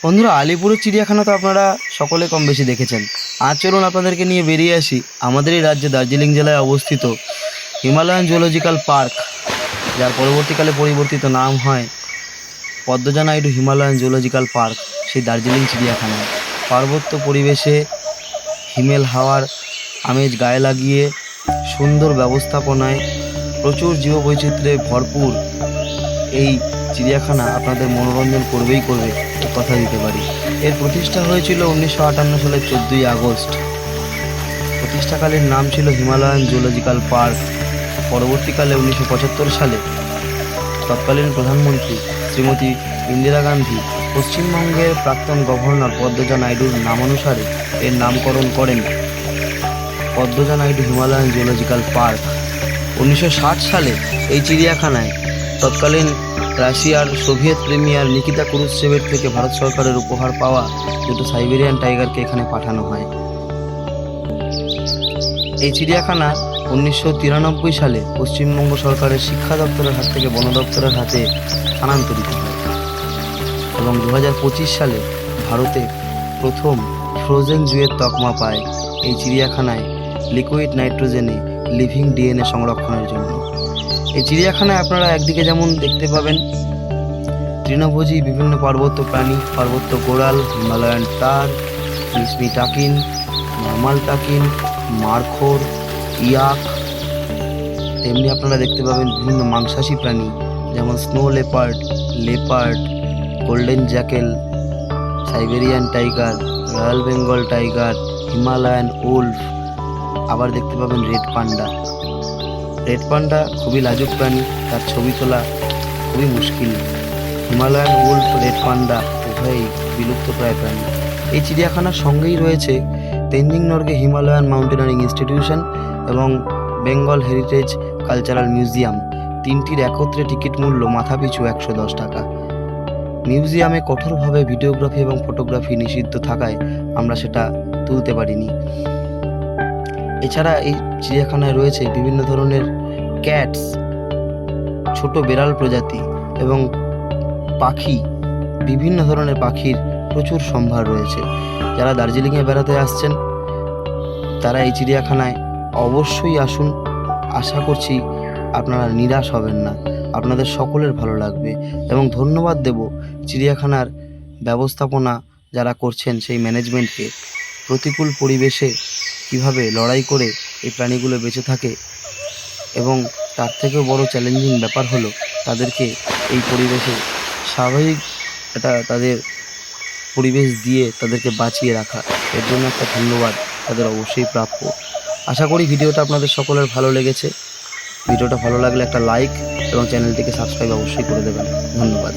বন্ধুরা, আলিপুরের চিড়িয়াখানা তো আপনারা সকলে কম বেশি দেখেছেন। আজ চলুন আপনাদেরকে নিয়ে বেরিয়ে আসি আমাদের এই রাজ্যে দার্জিলিং জেলায় অবস্থিত হিমালয়ান জুলজিক্যাল পার্ক, যার পরবর্তীকালে পরিবর্তিত নাম হয় Padmaja Naidu Himalayan zoological park. সেই দার্জিলিং চিড়িয়াখানায় পার্বত্য পরিবেশে হিমেল হাওয়ার আমেজ গায়ে লাগিয়ে সুন্দর ব্যবস্থাপনায় প্রচুর জীববৈচিত্র্যে ভরপুর এই চিড়িয়াখানা আপনাদের মনোরঞ্জন করবেই করবে, এ কথা দিতে পারি। এর প্রতিষ্ঠা হয়েছিল 1958 সালের 14ই আগস্ট। প্রতিষ্ঠাকালীন নাম ছিল হিমালয়ান জুলজিক্যাল পার্ক। পরবর্তীকালে 1975 সালে তৎকালীন প্রধানমন্ত্রী শ্রীমতী ইন্দিরা গান্ধী পশ্চিমবঙ্গের প্রাক্তন গভর্নর পদ্মজা নাইডুর নামানুসারে এর নামকরণ করেন Padmaja Naidu Himalayan zoological park. 1960 সালে এই চিড়িয়াখানায় তৎকালীন রাশিয়ার সোভিয়েত প্রিমিয়ার নিকিতা কুরুশেভের থেকে ভারত সরকারের উপহার পাওয়া দুটো সাইবেরিয়ান টাইগারকে এখানে পাঠানো হয়। এই চিড়িয়াখানা 1993 সালে পশ্চিমবঙ্গ সরকারের শিক্ষা দপ্তরের হাত থেকে বন দপ্তরের হাতে স্থানান্তরিত হয় এবং 2025 সালে ভারতে প্রথম ফ্রোজেন জুয়ের তকমা পায় এই চিড়িয়াখানায় লিকুইড নাইট্রোজেনে লিভিং ডিএনএ সংরক্ষণের জন্য। এই চিড়িয়াখানায় আপনারা একদিকে যেমন দেখতে পাবেন তৃণভোজী বিভিন্ন পার্বত্য প্রাণী, পার্বত্য গোড়াল, হিমালয়ান তার, মিসমি টাকিন, নর্মাল টাকিন, মারখোর, ইয়াক। তেমনি আপনারা দেখতে পাবেন বিভিন্ন মাংসাশী প্রাণী যেমন snow leopard, golden jackal, Siberian tiger, royal Bengal tiger, Himalayan wolf. আবার দেখতে পাবেন রেড পান্ডা খুবই লাজুক প্রাণী, তার ছবি তোলা খুবই মুশকিল। হিমালয়ান উল্ফ, রেড পান্ডা উভয়ই বিলুপ্তপ্রায় প্রাণী। এই চিড়িয়াখানার সঙ্গেই রয়েছে Tenzing Norgay Himalayan mountaineering institution এবং বেঙ্গল হেরিটেজ কালচারাল মিউজিয়াম। তিনটির একত্রে টিকিট মূল্য মাথাপিছু 110 টাকা। মিউজিয়ামে কঠোরভাবে ভিডিওগ্রাফি এবং ফটোগ্রাফি নিষিদ্ধ থাকায় আমরা সেটা তুলতে পারিনি। এছাড়া এই চিড়িয়াখানায় রয়েছে বিভিন্ন ধরনের ক্যাটস, ছোট বেড়াল প্রজাতি এবং পাখি, বিভিন্ন ধরনের পাখির প্রচুর সম্ভার রয়েছে। যারা দার্জিলিংয়ে বেড়াতে আসছেন তারা এই চিড়িয়াখানায় অবশ্যই আসুন। আশা করছি আপনারা নিরাশ হবেন না, আপনাদের সকলের ভালো লাগবে। এবং ধন্যবাদ দেব চিড়িয়াখানার ব্যবস্থাপনা যারা করছেন সেই ম্যানেজমেন্টকে। প্রতিকূল পরিবেশে কিভাবে লড়াই করে এই প্রাণীগুলো বেঁচে থাকে এবং তার থেকেও বড় চ্যালেঞ্জিং ব্যাপার হলো তাদেরকে এই পরিবেশে স্বাভাবিক তাদের পরিবেশ দিয়ে তাদেরকে বাঁচিয়ে রাখা। এর জন্য একটা ধন্যবাদ তাদের অবশ্যই প্রাপ্য। আশা করি ভিডিওটা আপনাদের সকলের ভালো লেগেছে। ভিডিওটা ভালো লাগলে একটা লাইক এবং চ্যানেলটিকে সাবস্ক্রাইব অবশ্যই করে দেবেন। ধন্যবাদ।